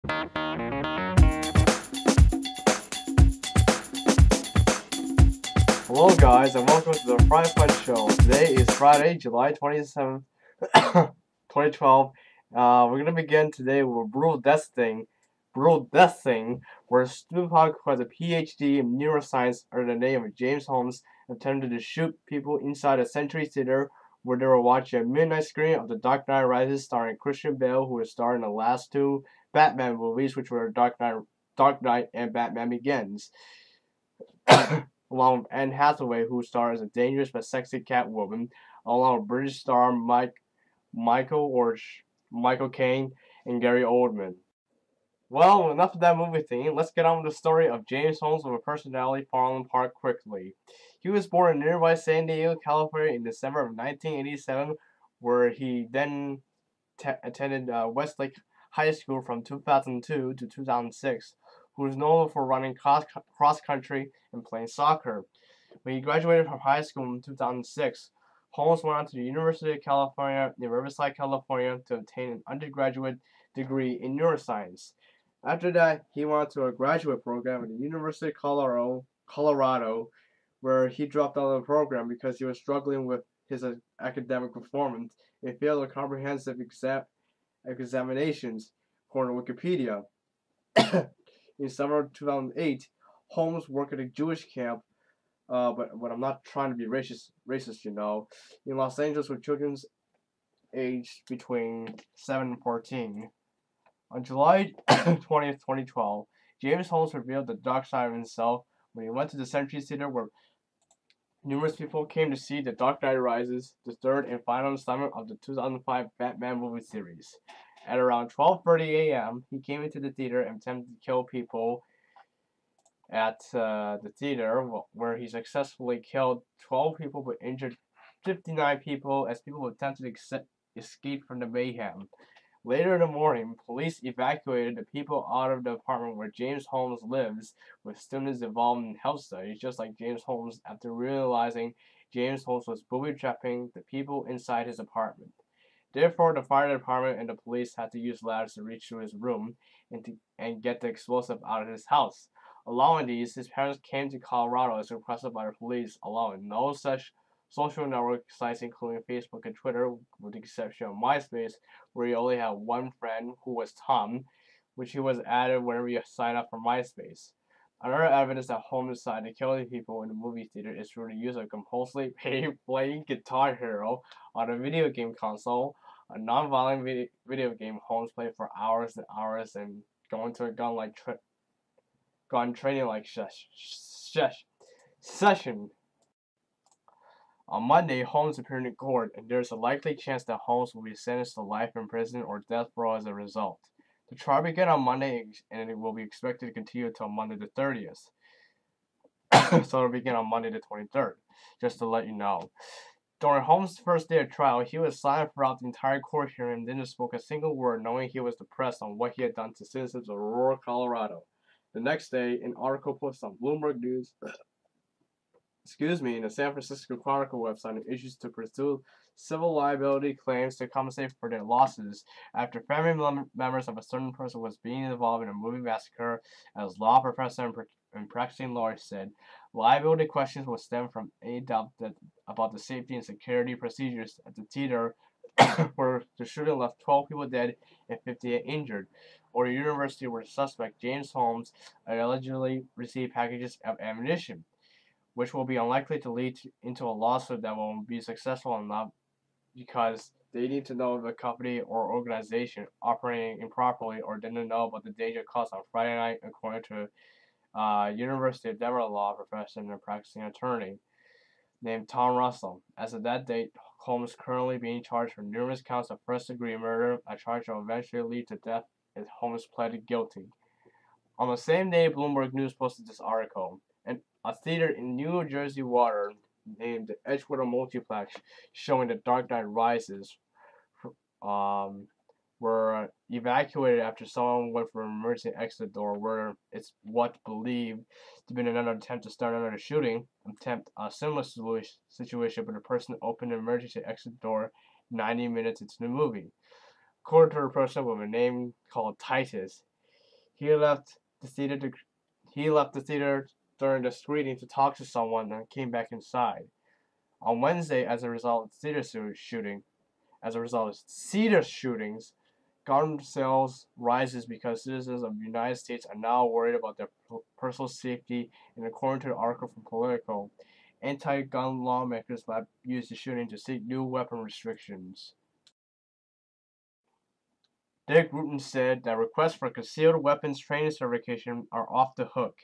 Hello guys and welcome to the FriFunShow. Today is Friday, July 27th, 2012. We're going to begin today with Brutal Death Thing, where Tupac, who has a PhD in neuroscience under the name of James Holmes, attempted to shoot people inside a Century Theater where they were watching a midnight screening of The Dark Knight Rises starring Christian Bale, who was starred in the last two Batman movies, which were Dark Knight and Batman Begins. Along with Anne Hathaway, who stars as a dangerous but sexy Catwoman, along with British star Michael Caine and Gary Oldman. Well, enough of that movie thing. Let's get on with the story of James Holmes with a personality falling apart quickly. He was born in nearby San Diego, California in December of 1987, where he then attended Westlake High School from 2002 to 2006, who was known for running cross country and playing soccer. When he graduated from high school in 2006, Holmes went on to the University of California in Riverside, California to obtain an undergraduate degree in neuroscience. After that, he went to a graduate program at the University of Colorado, where he dropped out of the program because he was struggling with his academic performance and failed a comprehensive examinations, according to Wikipedia. In summer of 2008, Holmes worked at a Jewish camp, but I'm not trying to be racist, in Los Angeles with children's aged between 7 and 14. On July 20th, 2012, James Holmes revealed the dark side of himself when he went to the Century Theater, where numerous people came to see The Dark Knight Rises, the third and final installment of the 2005 Batman movie series. At around 12:30 a.m., he came into the theater and attempted to kill people at the theater, where he successfully killed 12 people but injured 59 people as people attempted to escape from the mayhem. Later in the morning, police evacuated the people out of the apartment where James Holmes lives, with students involved in health studies, just like James Holmes, after realizing James Holmes was booby-trapping the people inside his apartment. Therefore, the fire department and the police had to use ladders to reach to his room and get the explosive out of his house. Along with these, his parents came to Colorado as requested by the police, along with no such social network sites including Facebook and Twitter, with the exception of MySpace, where he only had one friend, who was Tom, which he was added whenever you sign up for MySpace. Another evidence that Holmes decided to kill the people in the movie theater is through the use of compulsively playing Guitar Hero on a video game console, a non-violent video game Holmes played for hours and hours, and going to a gun training like session. On Monday, Holmes appeared in court, and there is a likely chance that Holmes will be sentenced to life in prison or death row as a result. The trial began on Monday, and it will be expected to continue until Monday the 30th. So it'll begin on Monday the 23rd, just to let you know. During Holmes' first day of trial, he was silent throughout the entire court hearing and didn't spoke a single word, knowing he was depressed on what he had done to citizens of Aurora, Colorado. The next day, an article posted on Bloomberg News, in the San Francisco Chronicle website, and issues to pursue civil liability claims to compensate for their losses after family members of a certain person was being involved in a movie massacre. As law professor and practicing lawyer said, liability questions will stem from any doubt about the safety and security procedures at the theater where the shooting left 12 people dead and 58 injured, or the university where the suspect, James Holmes, allegedly received packages of ammunition, which will be unlikely to lead into a lawsuit that will be successful enough, because they need to know if a company or organization operating improperly or didn't know about the danger caused on Friday night, according to University of Denver law professor and practicing attorney named Tom Russell. As of that date, Holmes is currently being charged for numerous counts of first-degree murder, a charge that will eventually lead to death if Holmes pleaded guilty. On the same day, Bloomberg News posted this article. A theater in New Jersey Water named the Edgewater Multiplex, showing The Dark Knight Rises, were evacuated after someone went for an emergency exit door, where it's what's believed to be another attempt to start another shooting. A similar situation, but a person opened an emergency exit door 90 minutes into the movie. According to a person with a name called Titus, He left the theater to, he left the theater during the screening to talk to someone and came back inside. On Wednesday, as a result of theater shootings, gun sales rises because citizens of the United States are now worried about their personal safety, and according to the article from Politico, anti-gun lawmakers have used the shooting to seek new weapon restrictions. Dick Rutan said that requests for concealed weapons training certification are off the hook.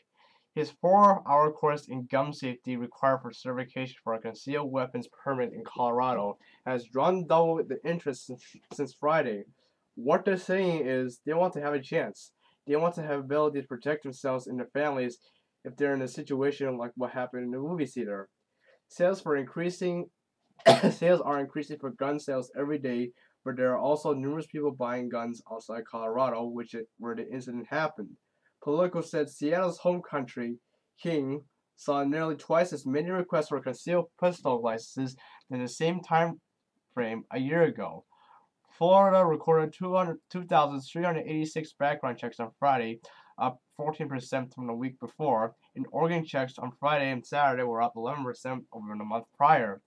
His 4-hour course in gun safety required for certification for a concealed weapons permit in Colorado has drawn double the interest since Friday. What they're saying is they want to have a chance. They want to have ability to protect themselves and their families if they're in a situation like what happened in the movie theater. Sales are increasing for gun sales every day, but there are also numerous people buying guns outside Colorado, where the incident happened. Politico said Seattle's home country, King, saw nearly twice as many requests for concealed pistol licenses than the same time frame a year ago. Florida recorded 2,386 background checks on Friday, up 14% from the week before, and Oregon checks on Friday and Saturday were up 11% over the month prior.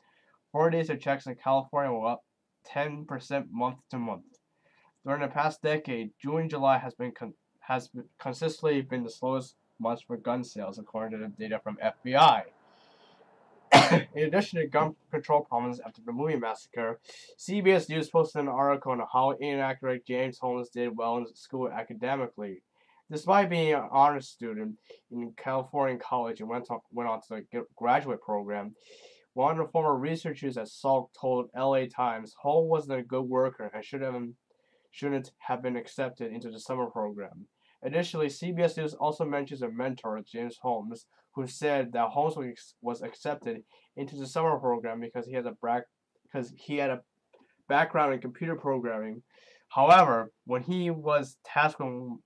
4 days of checks in California were up 10% month to month. During the past decade, June and July has consistently been the slowest months for gun sales, according to the data from FBI. In addition to gun control problems after the movie Masscare, CBS News posted an article on how inaccurate James Holmes did well in school academically. Despite being an honors student in California college and went on to the graduate program, one of the former researchers at Salk told LA Times Holmes wasn't a good worker and shouldn't have been accepted into the summer program. Additionally, CBS News also mentions a mentor, James Holmes, who said that Holmes was accepted into the summer program because he had a background in computer programming. However, when he was tasked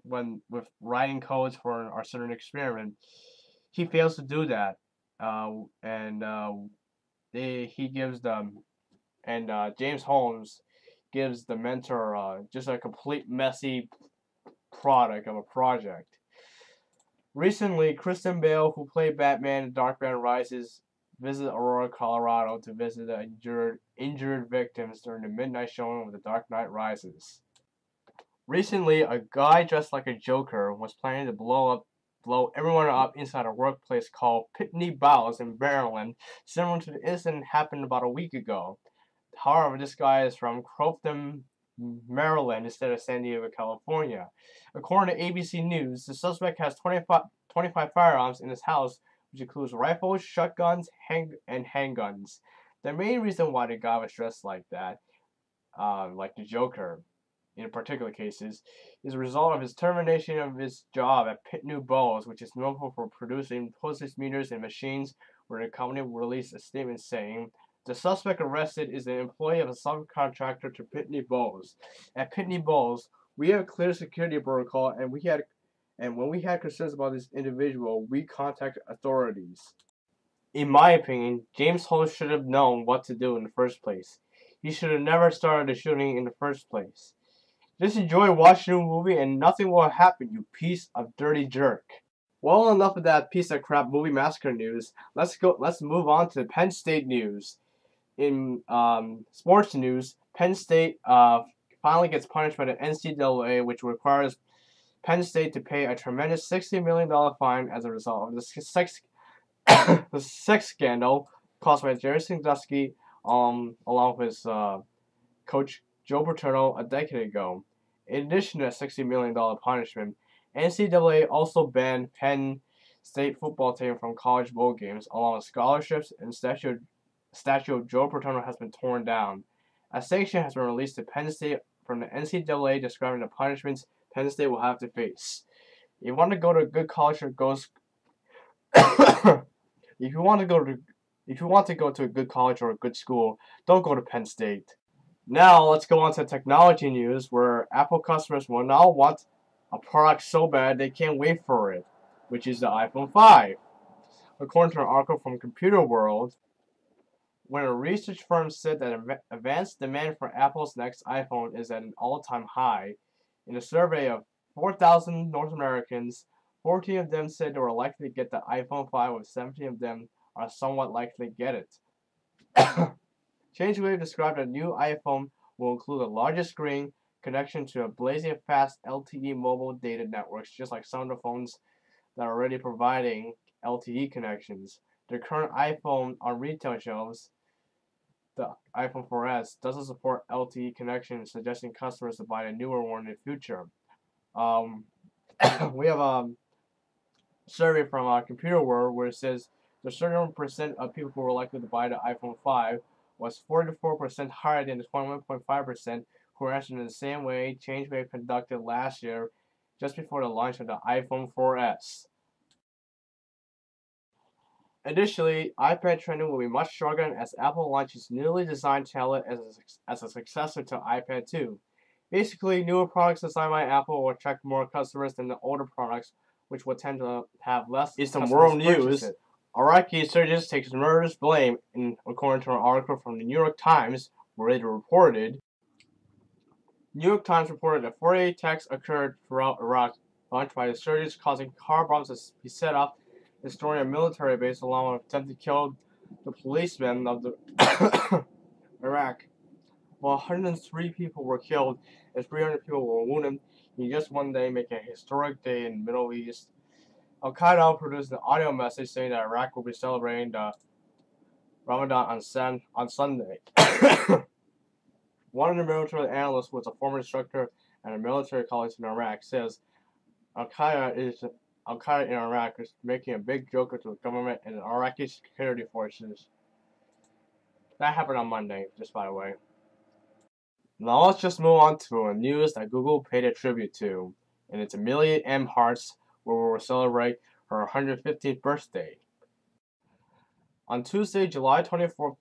with writing codes for a certain experiment, he fails to do that, James Holmes gives the mentor just a complete messy product of a project. Recently, Kristen Bale, who played Batman in Dark Knight Rises, visited Aurora, Colorado to visit the injured victims during the midnight showing of The Dark Knight Rises. Recently, a guy dressed like a Joker was planning to blow everyone up inside a workplace called Pitney Bowes in Maryland, similar to the incident happened about a week ago. However, this guy is from Crofton, Maryland instead of San Diego, California. According to ABC News, the suspect has 25 firearms in his house, which includes rifles, shotguns, and handguns. The main reason why the guy was dressed like that, like the Joker, in particular cases, is a result of his termination of his job at Pitney Bowes, which is known for producing postage meters and machines, where the company released a statement saying, "The suspect arrested is an employee of a subcontractor to Pitney Bowes. At Pitney Bowes, we have a clear security protocol, and when we had concerns about this individual, we contacted authorities." In my opinion, James Holmes should have known what to do in the first place. He should have never started the shooting in the first place. Just enjoy watching the movie and nothing will happen, you piece of dirty jerk. Well, enough of that piece of crap movie massacre news. Let's move on to Penn State news. In sports news, Penn State finally gets punished by the NCAA, which requires Penn State to pay a tremendous $60 million fine as a result of the sex scandal caused by Jerry Sandusky, along with his coach Joe Paterno a decade ago. In addition to a $60 million punishment, NCAA also banned Penn State football team from college bowl games, along with scholarships, and statue of Joe Paterno has been torn down. A sanction has been released to Penn State from the NCAA describing the punishments Penn State will have to face. If you want to go to a good college or if you want to go to a good college or a good school, don't go to Penn State. Now let's go on to technology news, where Apple customers will now want a product so bad they can't wait for it, which is the iPhone 5. According to an article from Computer World, when a research firm said that advanced demand for Apple's next iPhone is at an all-time high, in a survey of 4,000 North Americans, 14 of them said they were likely to get the iPhone 5, with 17 of them are somewhat likely to get it. ChangeWave described a new iPhone will include a larger screen, connection to a blazing fast LTE mobile data networks, just like some of the phones that are already providing LTE connections. The current iPhone on retail shelves, the iPhone 4S, doesn't support LTE connections, suggesting customers to buy a newer one in the future. We have a survey from Computer World where it says the 31% of people who were likely to buy the iPhone 5 was 44% higher than the 21.5% who were answered in the same way ChangeWave conducted last year, just before the launch of the iPhone 4S. Additionally, iPad trending will be much stronger as Apple launches newly designed tablet as a successor to iPad 2. Basically, newer products designed by Apple will attract more customers than the older products, which will tend to have less. In some world news, Iraqi insurgents take murderous blame, according to an article from the New York Times, where it reported. New York Times reported that 48 attacks occurred throughout Iraq, launched by insurgents, causing car bombs to be set up, destroying a military base, along with attempting to kill the policemen of the Iraq. While 103 people were killed and 300 people were wounded in just one day, making a historic day in the Middle East. Al-Qaeda produced an audio message saying that Iraq will be celebrating the Ramadan on Sunday. One of the military analysts, who was a former instructor at a military college in Iraq, says Al-Qaeda in Iraq is making a big joke to the government and the Iraqi security forces. That happened on Monday, just by the way. Now let's just move on to a news that Google paid a tribute to, and it's Amelia Earhart's, where we will celebrate her 115th birthday. On Tuesday, July 24th,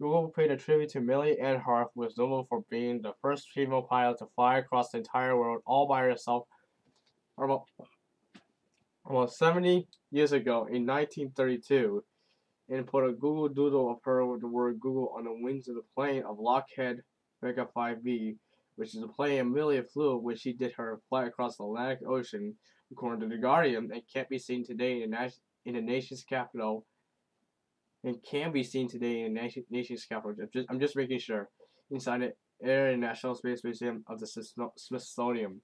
Google paid a tribute to Amelia Earhart, who was notable for being the first female pilot to fly across the entire world all by herself almost 70 years ago in 1932, and put a Google doodle of her with the word Google on the wings of the plane of Lockheed Vega 5B, which is the plane Amelia flew when she did her flight across the Atlantic Ocean, according to The Guardian, and can't be seen today in the nation's capital. And can be seen today in the nation's capital. I'm just making sure. Inside the Air and National Space Museum of the Smithsonian.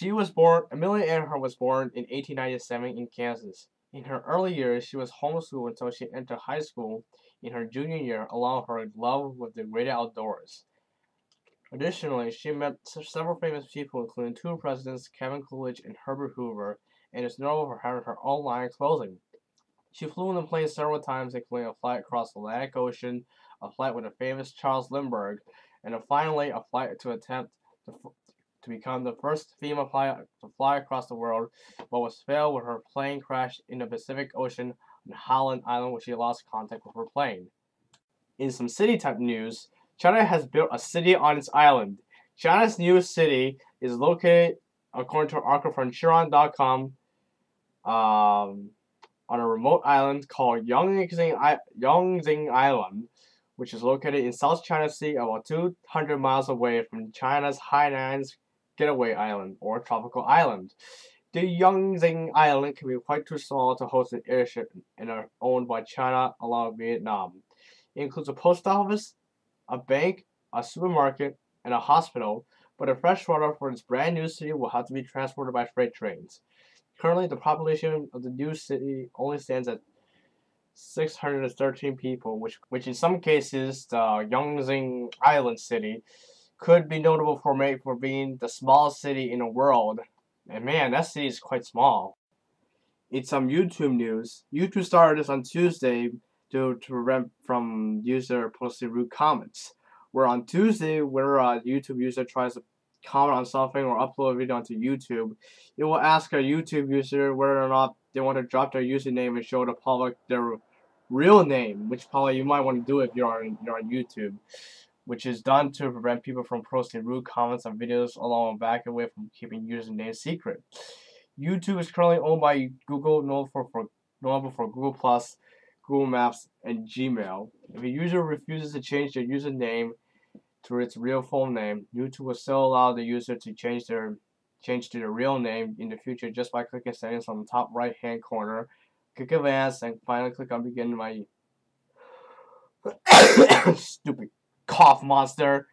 Amelia Earhart was born in 1897 in Kansas. In her early years, she was homeschooled until she entered high school in her junior year, along with her love with the great outdoors. Additionally, she met several famous people, including two presidents, Kevin Coolidge and Herbert Hoover, and is notable for having her own line of clothing. She flew in the plane several times, including a flight across the Atlantic Ocean, a flight with the famous Charles Lindbergh, and finally a flight to attempt to become the first female pilot to fly across the world, but was failed when her plane crashed in the Pacific Ocean on Howland Island, where she lost contact with her plane. In some city-type news, China has built a city on its island. China's newest city is located, according to an article from Chiron.com, on a remote island called Yongxing Island, which is located in South China Sea, about 200 miles away from China's Hainan's Getaway Island, or tropical island. The Yongxing Island can be quite too small to host an airship and are owned by China along with Vietnam. It includes a post office, a bank, a supermarket, and a hospital, but the freshwater for this brand new city will have to be transported by freight trains. Currently, the population of the new city only stands at 613 people, which in some cases, the Yongxing Island city could be notable for being the smallest city in the world. And man, that city is quite small. In some YouTube news, YouTube started this on Tuesday to prevent from user posting rude comments. Where on Tuesday, where a YouTube user tries to comment on something or upload a video onto YouTube, it will ask a YouTube user whether or not they want to drop their username and show the public their real name, which probably you might want to do if you're on YouTube, which is done to prevent people from posting rude comments on videos along with back away from keeping usernames secret. YouTube is currently owned by Google, notable for Google Plus, Google Maps, and Gmail. If a user refuses to change their username to its real full name, YouTube will still allow the user to change their change to the real name in the future just by clicking settings on the top right hand corner. Click advanced and finally click on begin my stupid cough monster.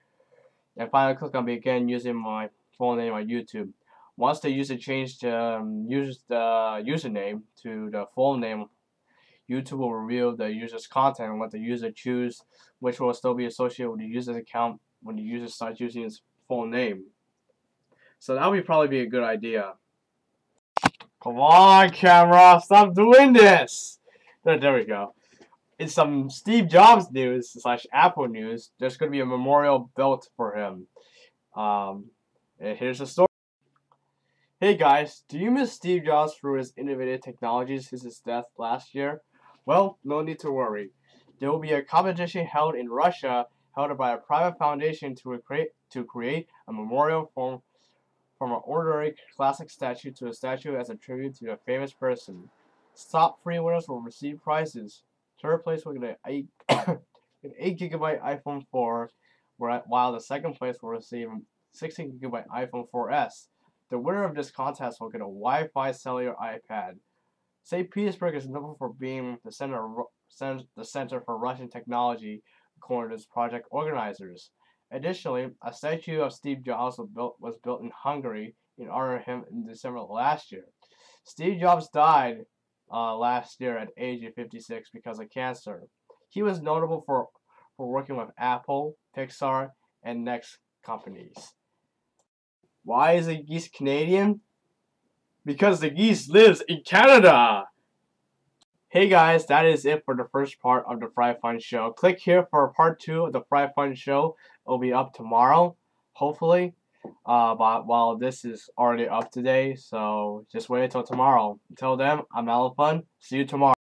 And finally click on begin using my full name on YouTube. Once the user changed use the username to the full name, YouTube will reveal the user's content and let the user choose which will still be associated with the user's account when the user starts using his full name. So that would probably be a good idea. Come on, camera, stop doing this! There we go. In some Steve Jobs news / Apple news, there's going to be a memorial built for him. And here's the story. Hey guys, do you miss Steve Jobs for his innovative technologies since his death last year? Well, no need to worry. There will be a competition held in Russia, held by a private foundation to create a memorial from an ordinary classic statue to a statue as a tribute to a famous person. Top 3 winners will receive prizes. Third place will get an 8GB iPhone 4, while the second place will receive a 16GB iPhone 4S. The winner of this contest will get a Wi-Fi cellular iPad. St. Petersburg is known for being the center for Russian technology, according to its project organizers. Additionally, a statue of Steve Jobs was built in Hungary in honor of him in December last year. Steve Jobs died last year at the age of 56 because of cancer. He was notable for working with Apple, Pixar, and Next companies. Why is the geese Canadian? Because the geese lives in Canada! Hey guys, that is it for the first part of the FriFunShow. Click here for part 2 of the FriFunShow. It will be up tomorrow, hopefully. But while this is already up today, so just wait until tomorrow. Until then, I'm Alfun. See you tomorrow.